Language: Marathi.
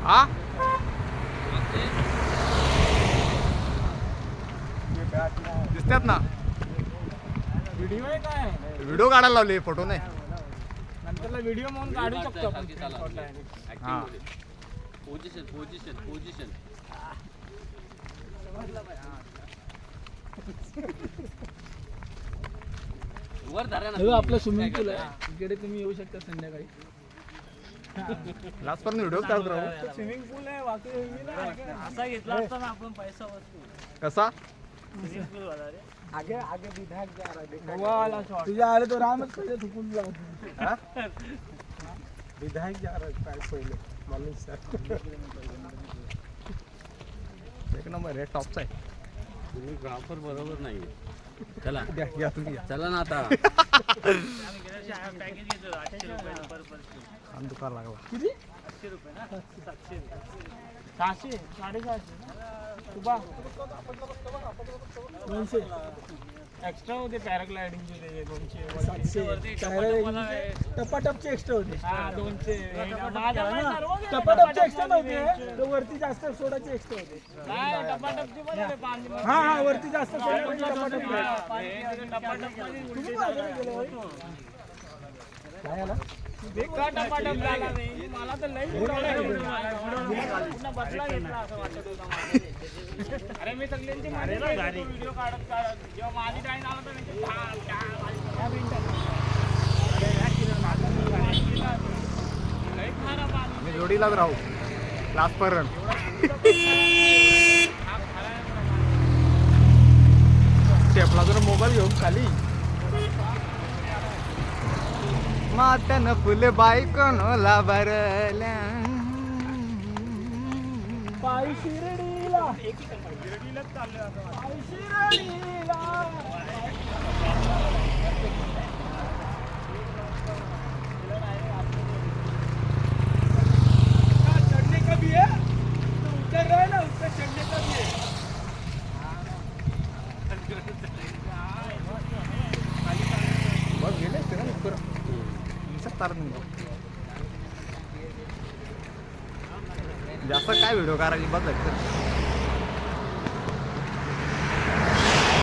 हा दिसतात ना. व्हिडिओ आहे काय? व्हिडिओ काढायला लावले, फोटो नाही. नंतरला व्हिडिओ म्हणून काढू शकतो आपण. हा पोझिशन पोझिशन पोझिशन वर धरा ना. आपलं स्विमिंग पूल आहे इकडे, तुम्ही येऊ शकता संध्याकाळी. लास्ट पर्यंत व्हिडिओ काढत राहू. स्विमिंग पूल आहे वाकडी असा घेतला असता ना आपण पैसा वस्तू कसा आगे आगे विधायक जा रहा है तुझ्या आले तो रामच पहिले थुकून जाऊ. विधायक जा रहा है पहिले मालूम सर. एक नंबर आहे, टॉपचा आहे. तुम्ही ग्राफर बरोबर नाही. चला घ्या तुम्ही घ्या. चला ना आता. आम दुकान लागला. किती 800 रुपये ना. 600 650 तुबा 200 एक्स्ट्रा होते पॅराग्लायडिंगचे. 200 टपाटपचे एक्स्ट्रा होते. 200 टपाटपचे एक्स्ट्रा नव्हते, वरती जास्त सोडाचे एक्स्ट्रा होते. हा हा वरती जास्त सोडाचे काय आला मला तर लई बदला घेतला असं वाटत होतं. अरे मी सगळ्यांची व्हिडिओ काढत जेव्हा माझी टाईम आला मी जोडीलाच राहू लास्ट पर्यंत. टेपला जर मोबाईल घेऊन खाली मातन फुल बायकोनला भरल्या पायी शिर्डीला शिर्डीलाच चाललोय पायी शिर्डीला. चढ़ने का भी है तो उतर रहा है ना, उससे चढ़ने का भी है. बघ गेले असते ना उत्तर तार जास्त काय व्हिडिओ करायची बघ.